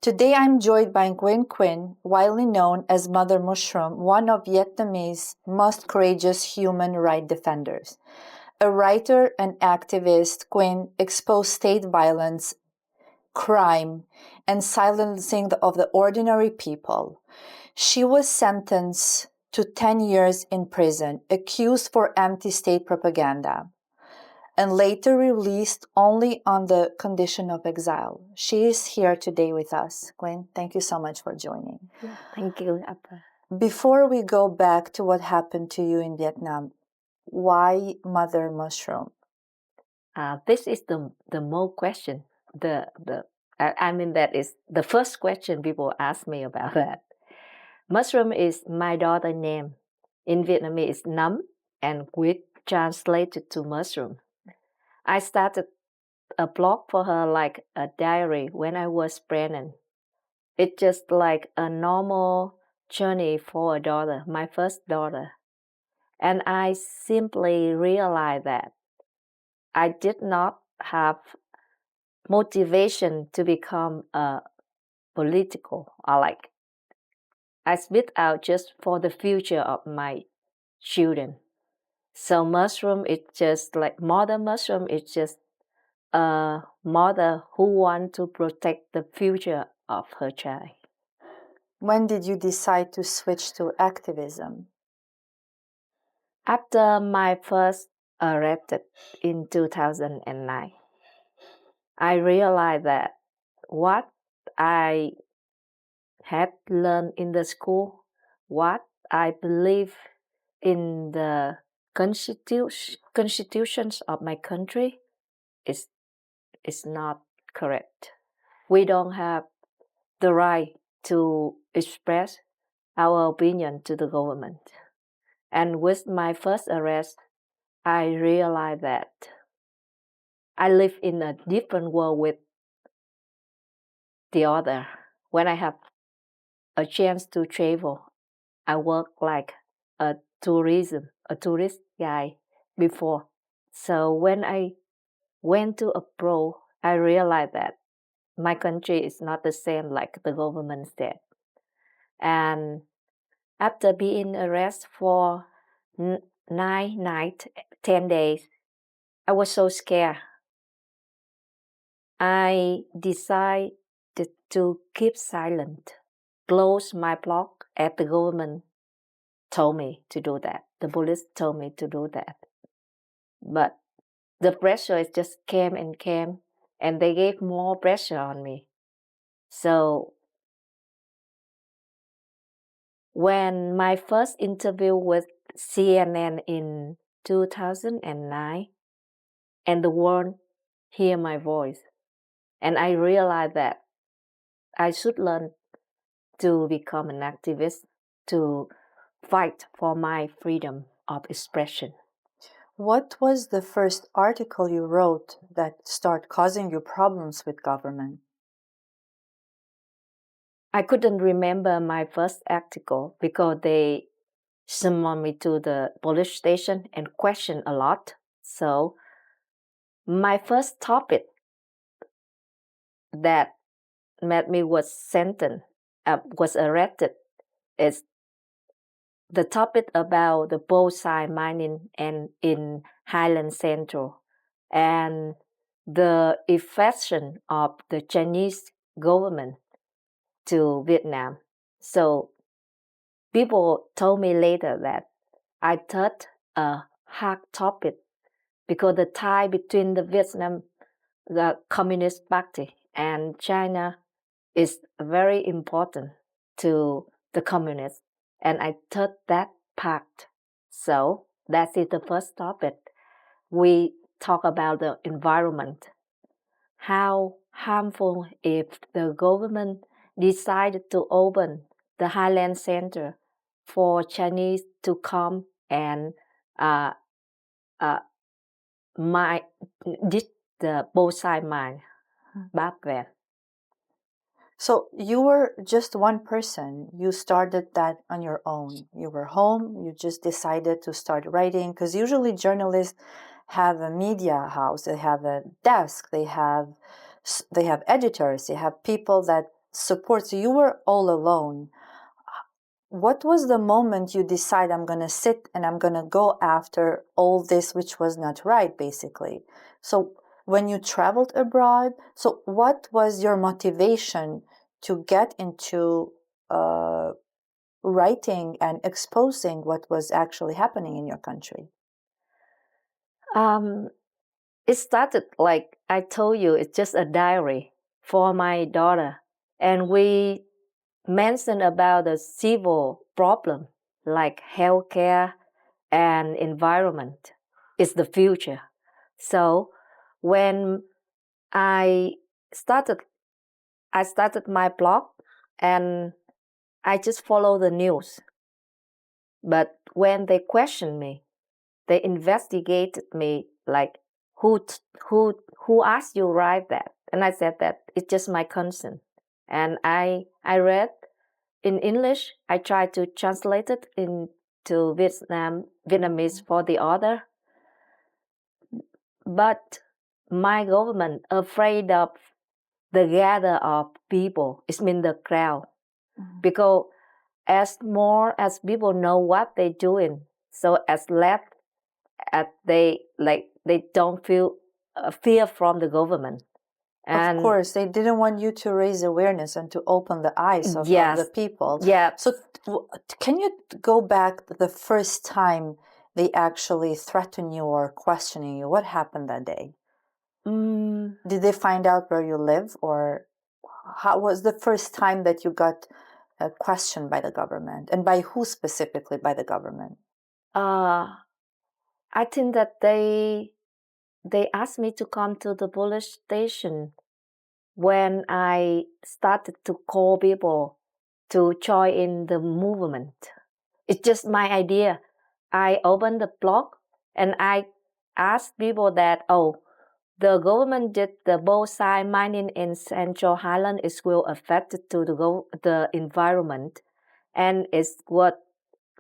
Today I'm joined by Nguyen Quỳnh, widely known as Mother Mushroom, one of Vietnamese most courageous human rights defenders. A writer and activist, Quỳnh exposed state violence, crime, and silencing of the ordinary people. She was sentenced to 10 years in prison, accused for anti-state propaganda, and later released only on the condition of exile. She is here today with us. Quỳnh, thank you so much for joining. Thank you, Appa. Before we go back to what happened to you in Vietnam, why Mother Mushroom? This is the more question. I mean that is the first question people ask me about that. Mushroom is my daughter's name. In Vietnamese, it's Nấm, and Quýt translated to mushroom. I started a blog for her like a diary when I was pregnant. It's just like a normal journey for a daughter, my first daughter. And I simply realized that I did not have motivation to become a political, or like I spit out just for the future of my children. So mushroom, it's just like mother mushroom, it's just a mother who wants to protect the future of her child. When did you decide to switch to activism? After my first arrest in 2009, I realized that what I had learned in the school, what I believe in the constitutions of my country is not correct. We don't have the right to express our opinion to the government. And with my first arrest, I realized that I live in a different world with the other. When I have a chance to travel, I work like a tourist guy before. So when I went to abroad, I realized that my country is not the same like the government said. And after being arrested for 9 nights, 10 days, I was so scared. I decided to keep silent, close my blog as the government told me to do that. The police told me to do that. But the pressure just came, and they gave more pressure on me. So when my first interview with CNN in 2009, and the world hear my voice, and I realized that I should learn to become an activist, to fight for my freedom of expression. What was the first article you wrote that started causing you problems with government? I couldn't remember my first article because they summoned me to the police station and questioned a lot. So my first topic that made me was arrested is the topic about the bauxite mining and in Highland Central and the effect of the Chinese government to Vietnam. So people told me later that I touched a hard topic because the tie between the Communist Party and China is very important to the communists. And I touched that part. So that is the first topic. We talk about the environment. How harmful if the government decided to open the Highland Center for Chinese to come and did the bauxite mine back then. So you were just one person. You started that on your own. You were home. You just decided to start writing, because usually journalists have a media house. They have a desk. They have editors. They have people that support. So you were all alone. What was the moment you decide I'm going to sit and I'm going to go after all this which was not right, basically? So when you traveled abroad, so what was your motivation to get into writing and exposing what was actually happening in your country? It started, like I told you, it's just a diary for my daughter. And we mentioned about the civil problem, like healthcare and environment. It's the future. So when I started my blog, and I just follow the news. But when they questioned me, they investigated me, like, who asked you write that? And I said that it's just my concern. And I read in English. I tried to translate it into Vietnamese for the author. But my government afraid of the gather of people. It means the crowd. Because as more as people know what they're doing, so as less as they don't feel fear from the government. And of course, they didn't want you to raise awareness and to open the eyes of yes, the people. yeah. So can you go back the first time they actually threatened you or questioning you? What happened that day? Did they find out where you live, or how was the first time that you got questioned by the government, and by who specifically by the government? I think that they asked me to come to the police station when I started to call people to join in the movement. It's just my idea. I opened the blog and I asked people that, the government did the bauxite mining in Central Highland is will affected to the environment, and it's what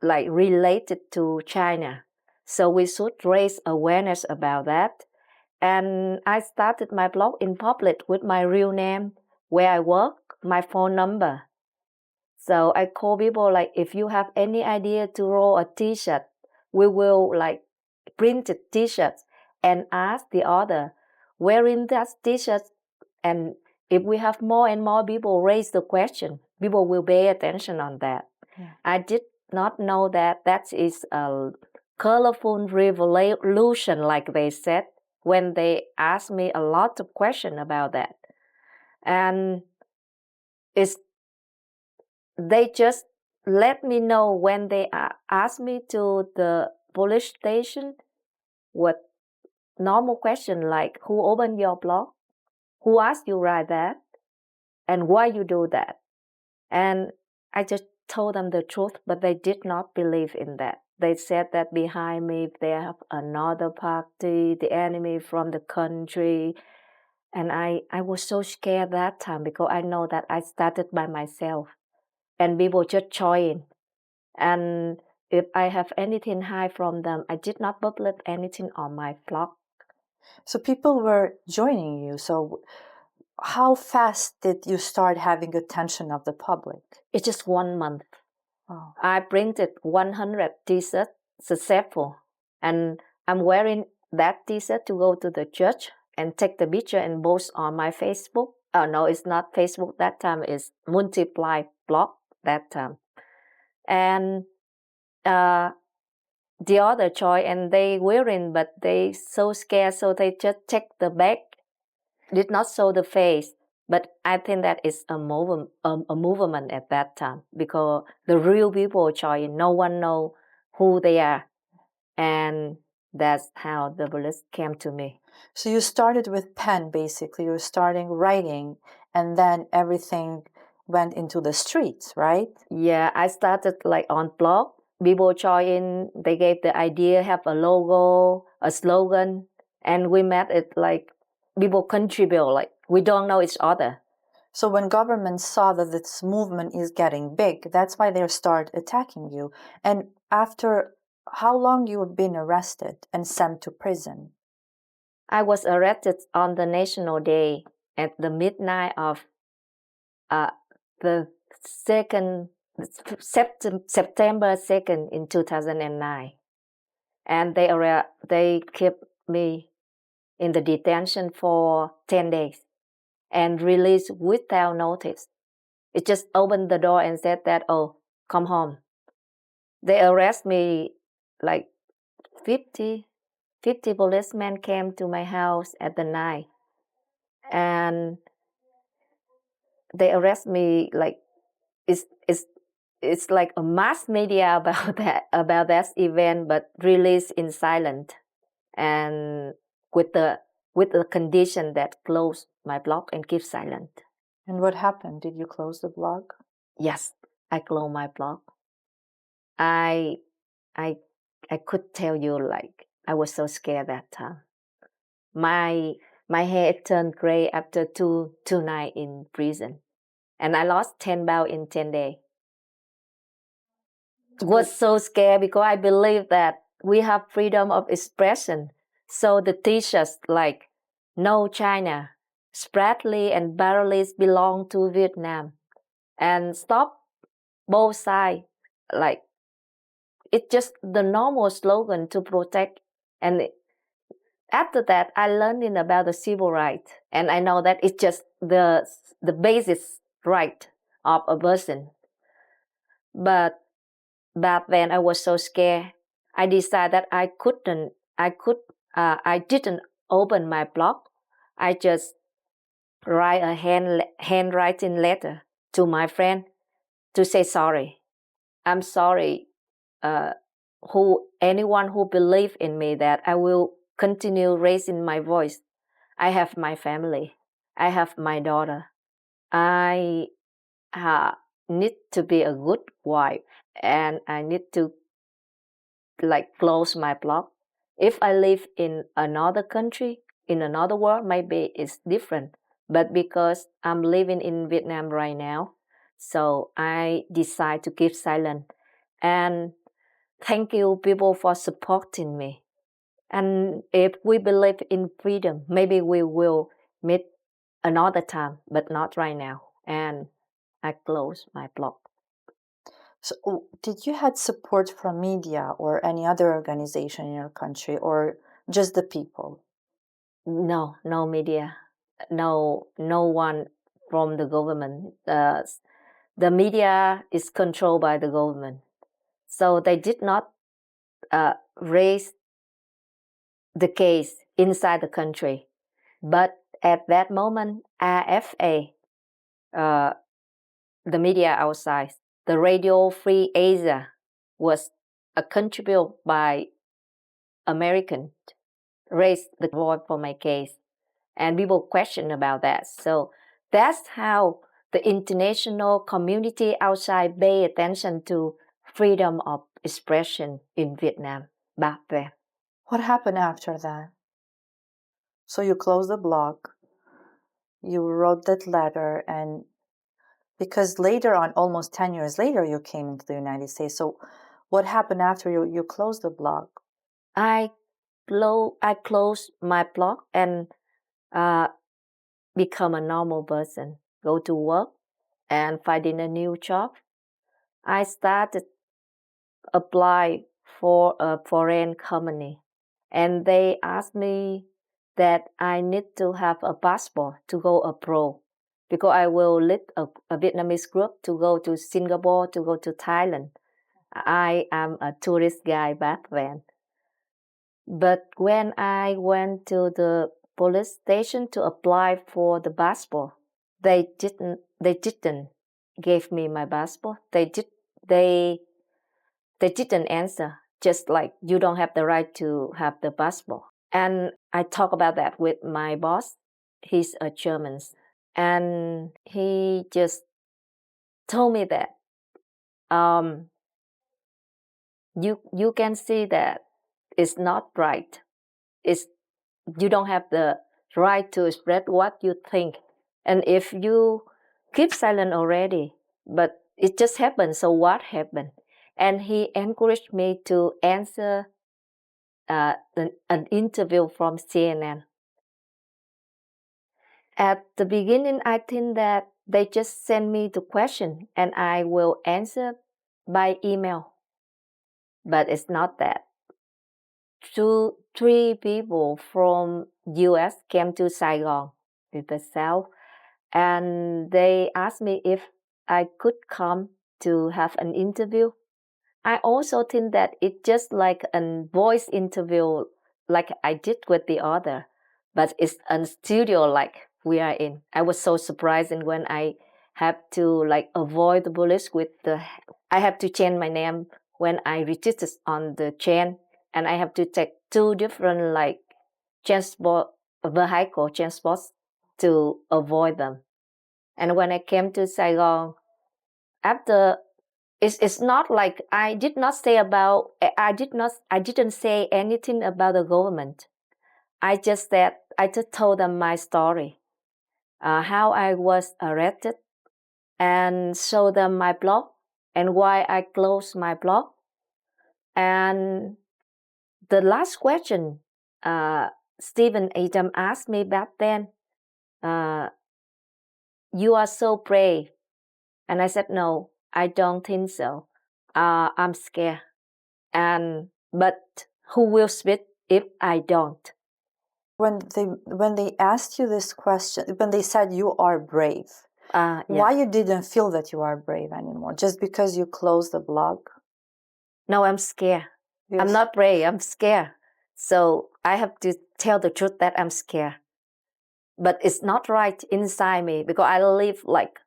like related to China. So we should raise awareness about that. And I started my blog in public with my real name, where I work, my phone number. So I call people like, if you have any idea to roll a t-shirt, we will like print a t-shirt and ask the author wearing that t-shirt. And if we have more and more people raise the question, people will pay attention on that. Yeah. I did not know that is a colorful revolution, like they said, when they asked me a lot of questions about that. And they just let me know when they asked me to the police station what normal question like, who opened your blog? Who asked you write that? And why you do that? And I just told them the truth, but they did not believe in that. They said that behind me they have another party, the enemy from the country. And I was so scared that time, because I know that I started by myself and people just join. And if I have anything hide from them, I did not publish anything on my blog. So people were joining you. So how fast did you start having attention of the public? It's just 1 month. Oh. I printed 100 t-shirts, successful. And I'm wearing that t-shirt to go to the church and take the picture and post on my Facebook. Oh, no, it's not Facebook that time. It's Multiply blog that time. And the other joy, and they wearing, but they so scared, so they just check the back, did not show the face. But I think that is a movement at that time, because the real people join, no one know who they are. And that's how the police came to me. So you started with pen, basically. You were starting writing, and then everything went into the streets, right? Yeah, I started like on blog. People join, they gave the idea, have a logo, a slogan, and we met it like people contribute, like we don't know each other. So when government saw that this movement is getting big, that's why they start attacking you. And after how long you have been arrested and sent to prison? I was arrested on the National Day at the midnight of the September 2nd in 2009. And they kept me in the detention for 10 days and released without notice. It just opened the door and said that, oh, come home. They arrest me like 50 policemen came to my house at the night. And they arrest me like it's like a mass media about that event, but released in silence and with the condition that close my blog and keep silent. And what happened? Did you close the blog? Yes, I closed my blog. I could tell you, like, I was so scared that time. My hair turned gray after two nights in prison, and I lost 10 pounds in 10 days. Was so scared because I believe that we have freedom of expression. So the teachers like, no, China, Spratly and Barrelis belong to Vietnam, and stop Bauxite. Like, it's just the normal slogan to protect. And after that, I learned about the civil rights, and I know that it's just the basic right of a person. But back then I was so scared. I decided that I didn't open my blog. I just write a handwriting letter to my friend to say sorry. I'm sorry. Anyone who believe in me, that I will continue raising my voice. I have my family. I have my daughter. I need to be a good wife, and I need to close my blog. If I live in another country, in another world, maybe it's different. But because I'm living in Vietnam right now, so I decide to keep silent. And thank you, people, for supporting me. And if we believe in freedom, maybe we will meet another time, but not right now. And I close my blog. So did you had support from media or any other organization in your country, or just the people? No media, no one from the government. The media is controlled by the government, so they did not raise the case inside the country. But at that moment, RFA, the media outside, the Radio Free Asia, was contributed by American, raised the voice for my case, and people question about that. So that's how the international community outside pay attention to freedom of expression in Vietnam back then. What happened after that? So you closed the blog, you wrote that letter, and because later on, almost 10 years later, you came into the United States. So what happened after you closed the blog? I closed my blog and become a normal person, go to work and finding a new job. I started apply for a foreign company, and they asked me that I need to have a passport to go abroad, because I will lead a Vietnamese group to go to Singapore, to go to Thailand. I am a tourist guy back then. But when I went to the police station to apply for the passport, they didn't give me my passport. They didn't answer, just like, you don't have the right to have the passport. And I talk about that with my boss. He's a German, and he just told me that you can see that it's not right. You don't have the right to express what you think. And if you keep silent already, but it just happened, so what happened? And he encouraged me to answer an interview from CNN. At the beginning, I think that they just send me the question and I will answer by email. But it's not that. 3 people from US came to Saigon, in the South, and they asked me if I could come to have an interview. I also think that it's just like a voice interview like I did with the other, but it's a studio like we are in. I was so surprised when I have to like avoid the police I have to change my name when I registered on the chain, and I have to take 2 different like vehicle transports to avoid them. And when I came to Saigon, after it's not like I didn't say anything about the government. I just told them my story, how I was arrested, and show them my blog and why I closed my blog. And the last question Stephen Adam asked me back then, you are so brave. And I said, no, I don't think so. I'm scared. But who will speak if I don't? When they asked you this question, when they said you are brave, Yeah. why you didn't feel that you are brave anymore? Just because you closed the blog? No, I'm scared. Yes. I'm not brave, I'm scared. So I have to tell the truth that I'm scared. But it's not right inside me because I live like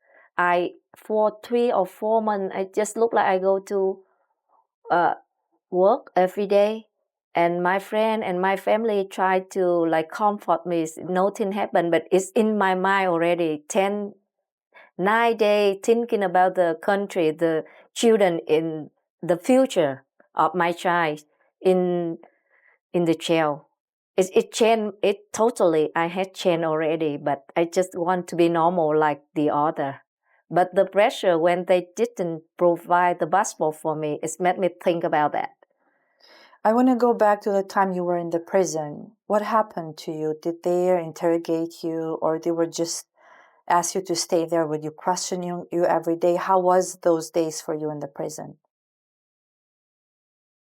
for 3 or 4 months, I just look like I go to work every day, and my friend and my family try to like comfort me. Nothing happened, but it's in my mind already. 9 days thinking about the country, the children, in the future of my child in the jail. It changed it totally. I had changed already, but I just want to be normal like the other. But the pressure when they didn't provide the passport for me, it's made me think about that. I want to go back to the time you were in the prison. What happened to you? Did they interrogate you, or they were just ask you to stay there? Would you question you every day? How was those days for you in the prison?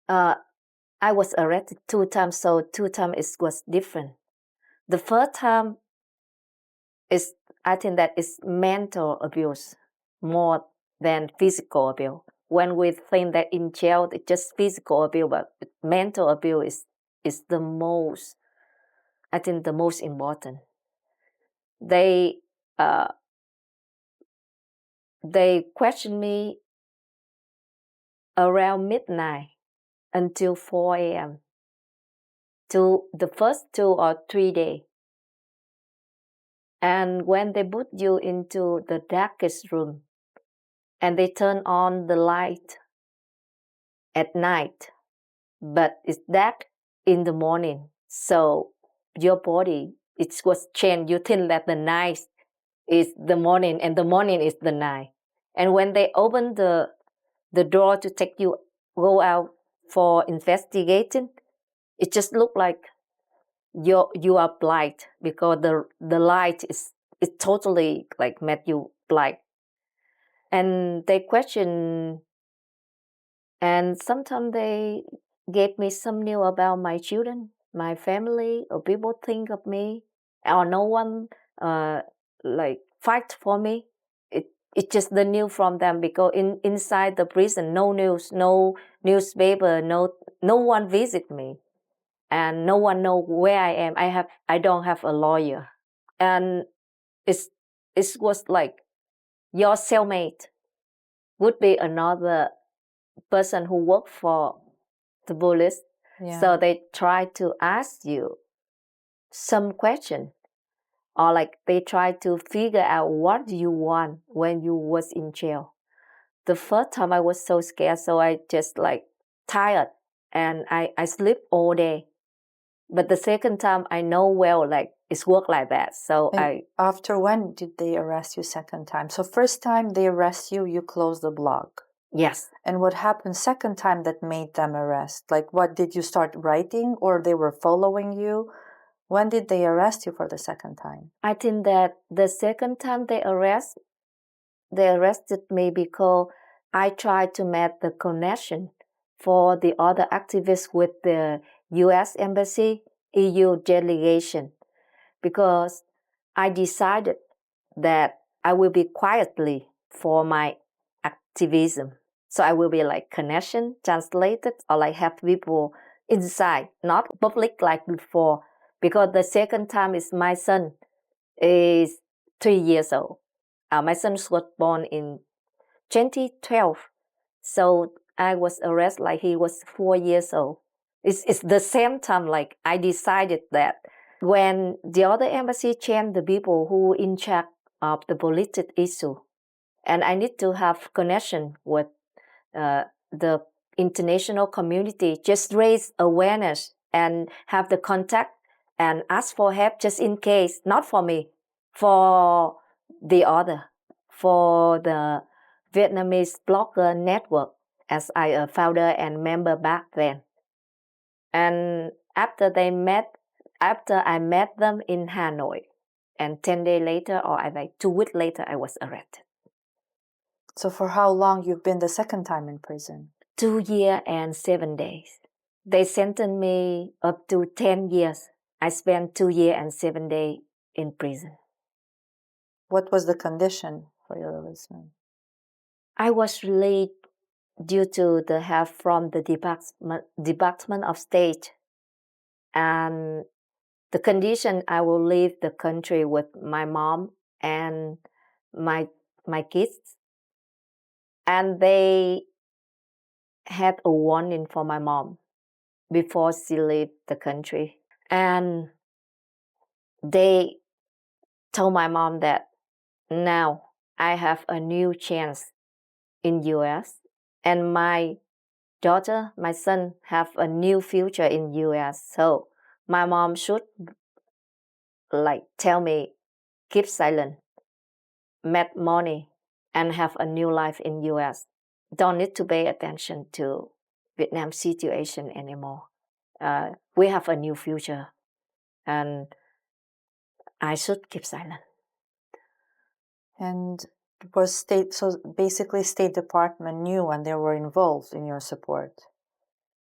I was arrested 2 times, so 2 times it was different. The first time I think that is mental abuse more than physical abuse. When we think that in jail it's just physical abuse, but mental abuse is the most, I think, the most important. They questioned me around midnight until 4 a.m. to the first 2 or 3 days. And when they put you into the darkest room and they turn on the light at night, but it's dark in the morning, so your body, it was changed. You think that the night is the morning and the morning is the night. And when they open the door to take you go out for investigating, it just looked like you are blind because the light is totally like made you blind. And they question, and sometimes they gave me some news about my children, my family, or people think of me, or no one like fight for me. It's just the news from them because inside the prison, no news, no newspaper, no one visit me, and no one know where I am. I don't have a lawyer, and it was like your cellmate would be another person who worked for the police. Yeah. So they try to ask you some question, or like they try to figure out what you want when you was in jail. The first time I was so scared, so I just like tired and I sleep all day. But the second time I know well like it's work like that. So And after when did they arrest you second time? So first time they arrest you, you close the blog. Yes. And what happened second time that made them arrest? Like what, did you start writing or they were following you? When did they arrest you for the second time? I think that the second time they arrest, they arrested me because I tried to make the connection for the other activists with the US Embassy, EU delegation, because I decided that I will be quietly for my activism. So I will be like connection, translated, or like have people inside, not public like before. Because the second time is my son is 3 years old. My son was born in 2012. So I was arrested like he was 4 years old. It's the same time like I decided that when the other embassy changed the people who in charge of the political issue, and I need to have connection with the international community, just raise awareness and have the contact and ask for help just in case, not for me, for the other, for the Vietnamese blogger network, as I a founder and member back then. And after I met them in Hanoi, and 10 days later, or like 2 weeks later, I was arrested. So for how long you've been the second time in prison? 2 years and 7 days. They sentenced me up to 10 years. I spent 2 years and 7 days in prison. What was the condition for your releasement? I was released due to the help from the Department of State. And the condition, I will leave the country with my mom and my kids. And they had a warning for my mom before she left the country. And they told my mom that now I have a new chance in US, and my daughter, my son have a new future in US. So my mom should like tell me, keep silent, make money, and have a new life in US. Don't need to pay attention to Vietnam situation anymore. We have a new future, and I should keep silent. And was so basically State Department knew and they were involved in your support?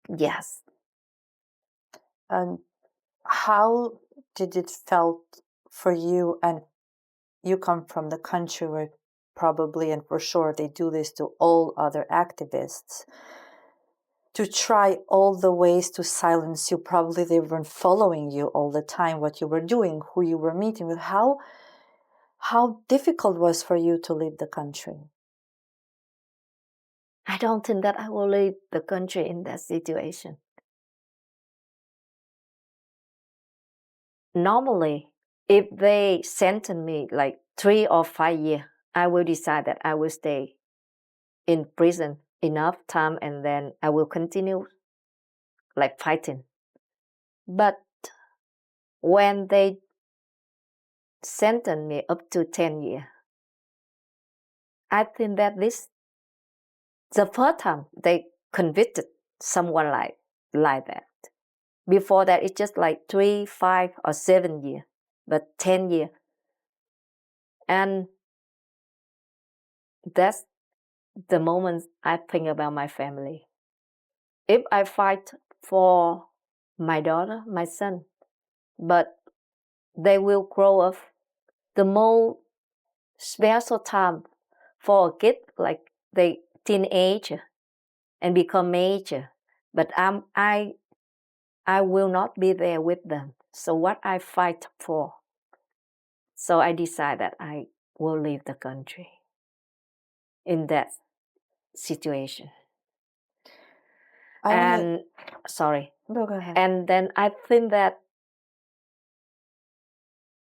Yes. And how did it felt for you? And you come from the country where probably and for sure they do this to all other activists, to try all the ways to silence you. Probably they weren't following you all the time, what you were doing, who you were meeting with. How difficult was for you to leave the country? I don't think that I will leave the country in that situation. Normally, if they sentence me like 3 or 5 years, I will decide that I will stay in prison enough time and then I will continue like fighting. But when they sentence me up to 10 years, I think that this the first time they convicted someone like that. Before that, it's just like 3, 5, or 7 years, but 10 years. And that's the moment I think about my family. If I fight for my daughter, my son, but they will grow up, the more special time for a kid, like they teenage and become major. But I will not be there with them. So what I fight for? So I decide that I will leave the country in that situation. Sorry. No, go ahead. And then I think that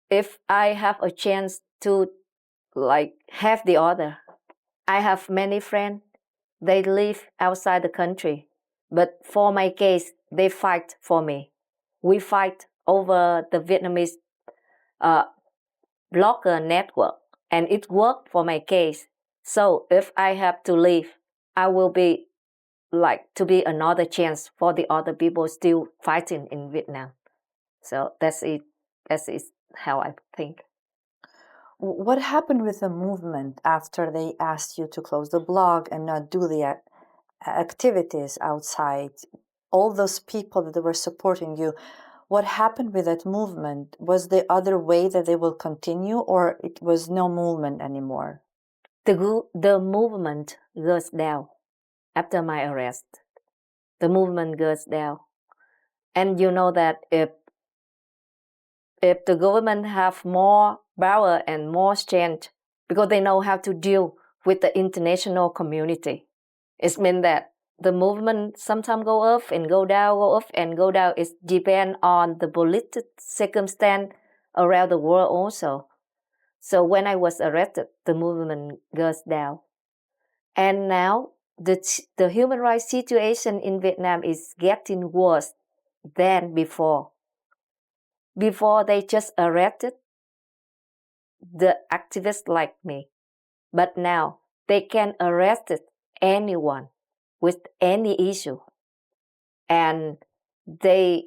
if I have a chance to like have the other, I have many friends, they live outside the country. But for my case, they fight for me. We fight over the Vietnamese blogger network, and it worked for my case. So if I have to leave, I will be like to be another chance for the other people still fighting in Vietnam. So that's it. That's how I think. What happened with the movement after they asked you to close the blog and not do the activities outside? All those people that were supporting you, what happened with that movement? Was the other way that they will continue, or it was no movement anymore? The movement goes down after my arrest. The movement goes down. And you know that if the government have more power and more strength, because they know how to deal with the international community, it means that the movement sometimes go up and go down, go up and go down. It depends on the political circumstance around the world also. So when I was arrested, the movement goes down. And now the human rights situation in Vietnam is getting worse than before. Before they just arrested the activists like me. But now they can arrest anyone with any issue. And they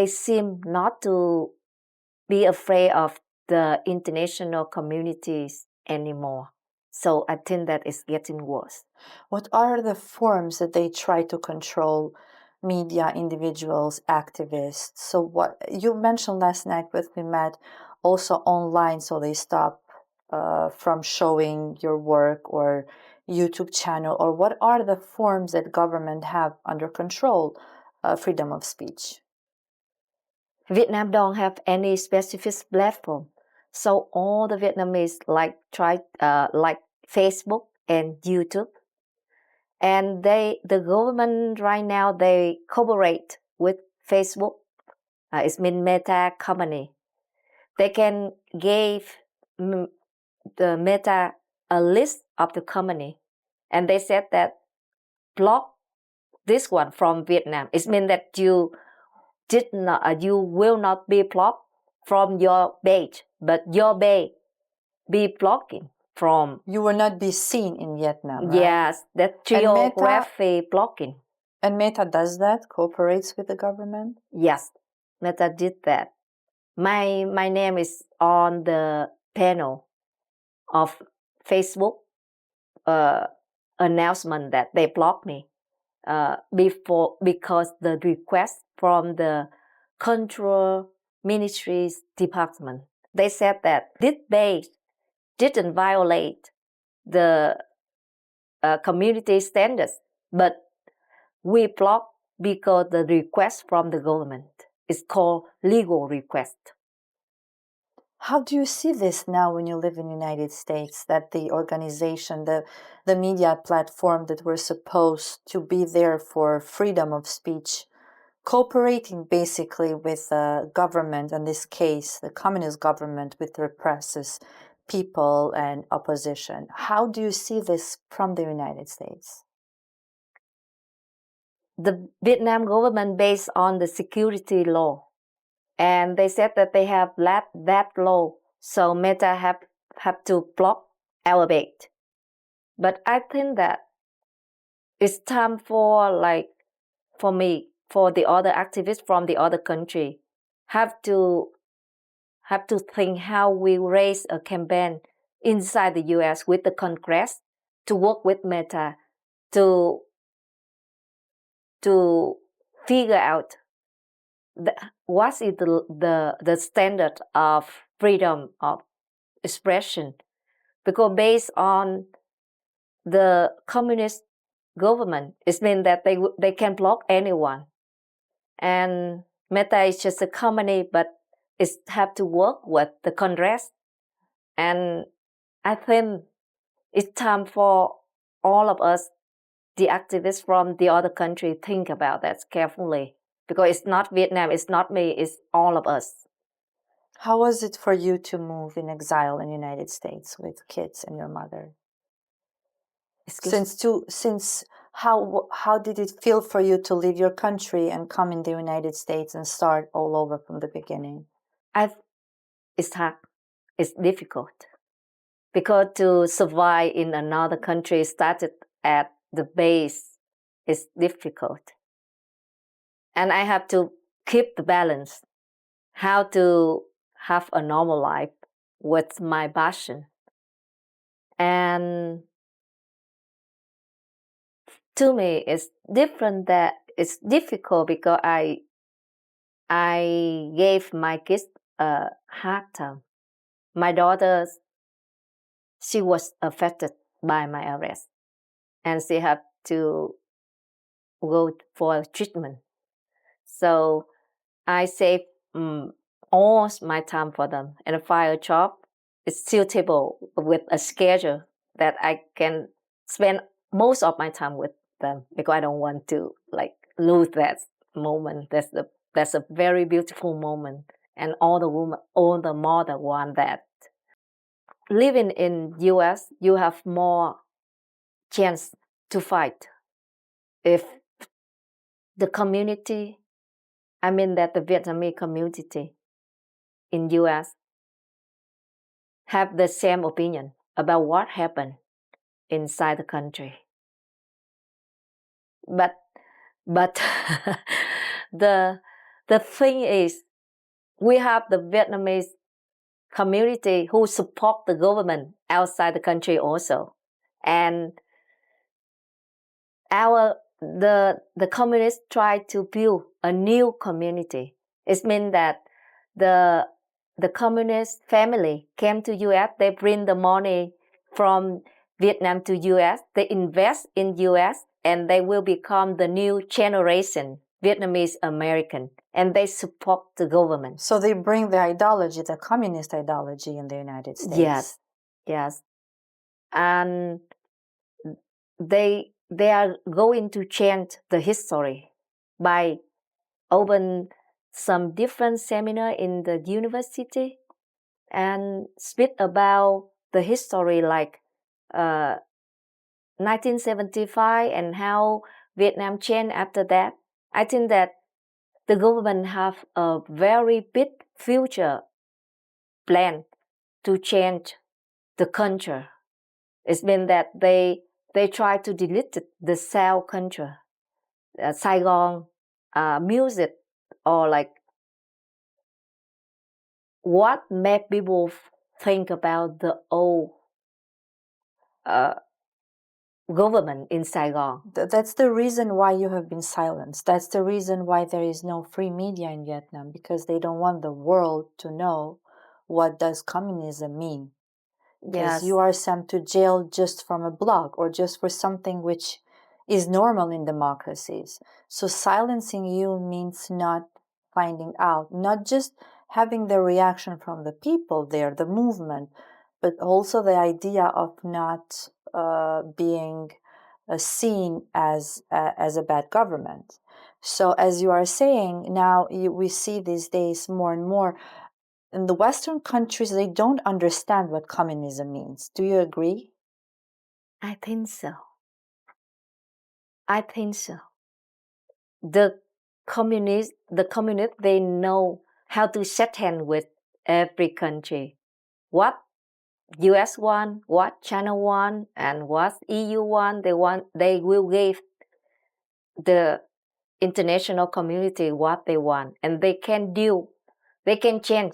seem not to be afraid of the international communities anymore. So I think that it's getting worse. What are the forms that they try to control media, individuals, activists? So what you mentioned last night with we met, also online, so they stop from showing your work or YouTube channel, or what are the forms that government have under control freedom of speech? Vietnam don't have any specific platform, so all the Vietnamese like Facebook and YouTube, and the government right now they cooperate with Facebook. It's mean Meta company. They can give the Meta a list of the company, and they said that block this one from Vietnam. It means that you will not be blocked from your page, but your page be blocking from. You will not be seen in Vietnam, right? Yes, that geography blocking. And Meta does that, cooperates with the government? Yes, Meta did that. My name is on the panel of Facebook announcement that they blocked me because the request from the Control Ministries Department. They said that this page didn't violate the community standards, but we blocked because the request from the government is called legal request. How do you see this now when you live in the United States, that the organization, the media platform that were supposed to be there for freedom of speech, cooperating basically with the government, in this case, the communist government, which represses people and opposition? How do you see this from the United States? The Vietnam government based on the security law, and they said that they have that law, so Meta have to block our page. But I think that it's time for me, for the other activists from the other country, have to think how we raise a campaign inside the U.S. with the Congress to work with Meta to figure out what is the standard of freedom of expression, because based on the communist government, it means that they can block anyone, and Meta is just a company, but it have to work with the Congress, and I think it's time for all of us, the activists from the other country, think about that carefully, because it's not Vietnam, it's not me, it's all of us. How was it for you to move in exile in the United States with kids and your mother? How did it feel for you to leave your country and come in the United States and start all over from the beginning? It's hard. It's difficult, because to survive in another country started at the base is difficult, and I have to keep the balance, how to have a normal life with my passion. And to me, it's different, that it's difficult because I gave my kids a hard time. My daughter, she was affected by my arrest, and she had to go for treatment. So I saved all my time for them and find a job is suitable with a schedule that I can spend most of my time with them, because I don't want to lose that moment. That's a very beautiful moment, and all the mother want that. Living in US, you have more chance to fight if the community, I mean that the Vietnamese community in US have the same opinion about what happened inside the country. But the thing is, we have the Vietnamese community who support the government outside the country also, and the communists try to build a new community. It means that the communist family came to US, they bring the money from Vietnam to US, they invest in US, and they will become the new generation Vietnamese American, and they support the government. So they bring the ideology, the communist ideology in the United States. Yes. And they are going to change the history by open some different seminar in the university and speak about the history, like 1975 and how Vietnam changed after that. I think that the government have a very big future plan to change the culture. It's been that they try to delete the South culture, Saigon music, or like what make people think about the old government in Saigon. That's the reason why you have been silenced. That's the reason why there is no free media in Vietnam, because they don't want the world to know what does communism mean. Because you are sent to jail just from a blog or just for something which is normal in democracies. So silencing you means not finding out, not just having the reaction from the people there, the movement, but also the idea of not being seen as a bad government. So as you are saying, now we see these days more and more in the Western countries, they don't understand what communism means. Do you agree? I think so. The communists, they know how to shake hands with every country. What US want, what China want, and what EU want, they will give the international community what they want, and they can change.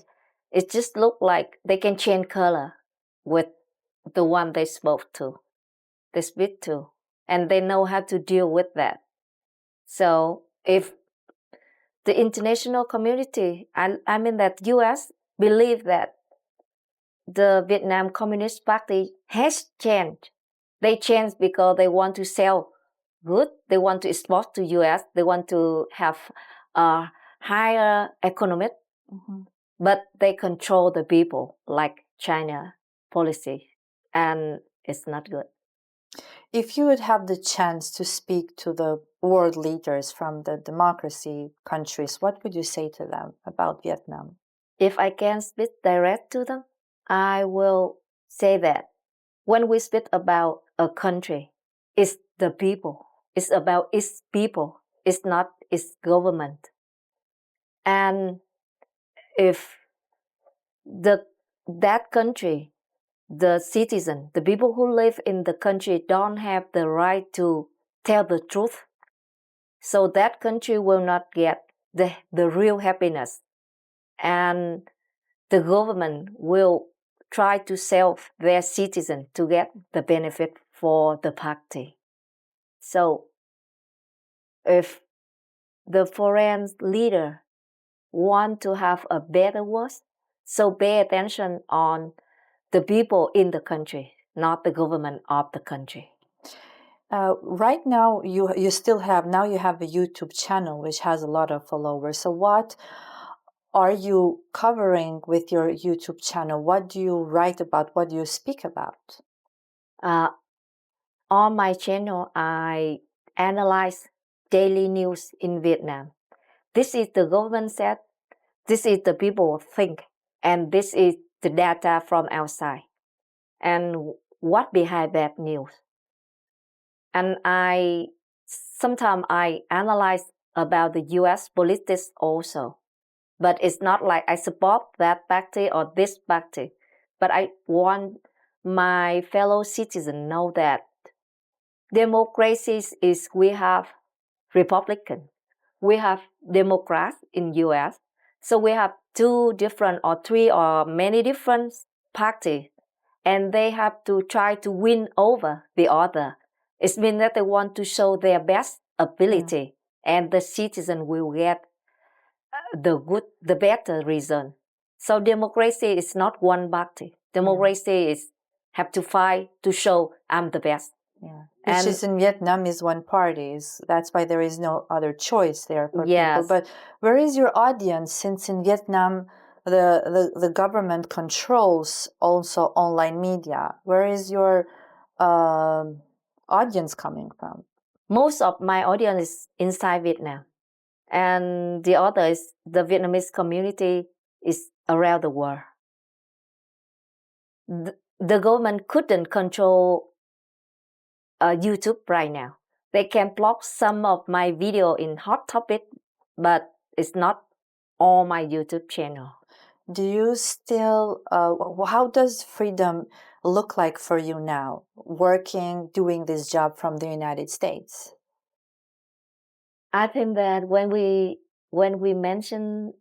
It just look like they can change color with the one they speak to, and they know how to deal with that. So if the international community, I mean that US, believe that the Vietnam Communist Party has changed. They changed because they want to sell good, they want to export to US, they want to have a higher economic, but they control the people like China policy, and it's not good. If you would have the chance to speak to the world leaders from the democracy countries, what would you say to them about Vietnam? If I can speak direct to them, I will say that when we speak about a country, it's the people. It's about its people. It's not its government. And if that country, the citizen, the people who live in the country don't have the right to tell the truth, so that country will not get the real happiness. And the government will try to sell their citizens to get the benefit for the party. So if the foreign leader want to have a better world, so pay attention on the people in the country, not the government of the country. Right now, you still have, now you have a YouTube channel which has a lot of followers. So what are you covering with your YouTube channel? What do you write about? What do you speak about? On my channel, I analyze daily news in Vietnam. This is the government said, this is the people think, and this is the data from outside. And what behind that news? And sometimes I analyze about the US politics also. But it's not like I support that party or this party. But I want my fellow citizens know that democracy is, we have Republican, we have Democrats in US. So we have 2 different or 3 or many different parties, and they have to try to win over the other. It means that they want to show their best ability, and the citizen will get the better result. So democracy is not one party. Democracy is have to fight to show I'm the best. Yeah. Which is in Vietnam is one party. That's why there is no other choice there for people. But where is your audience? Since in Vietnam, the government controls also online media. Where is your audience coming from? Most of my audience is inside Vietnam. And the other is the Vietnamese community is around the world. The government couldn't control YouTube right now. They can block some of my video in hot topic, but it's not all my YouTube channel. Do you still, how does freedom look like for you now, doing this job from the United States? I think that when we mention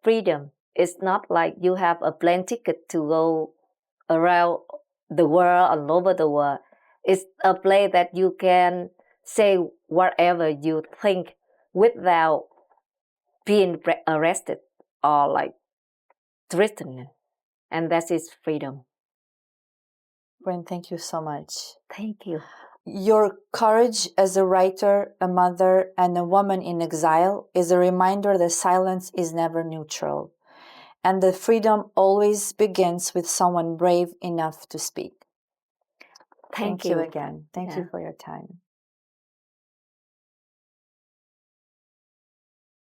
freedom, it's not like you have a plane ticket to go around the world, all over the world. It's a place that you can say whatever you think without being arrested or like threatened. And that is freedom. Gwen, thank you so much. Thank you. Your courage as a writer, a mother, and a woman in exile is a reminder that silence is never neutral, and that freedom always begins with someone brave enough to speak. Thank you again. Thank you for your time.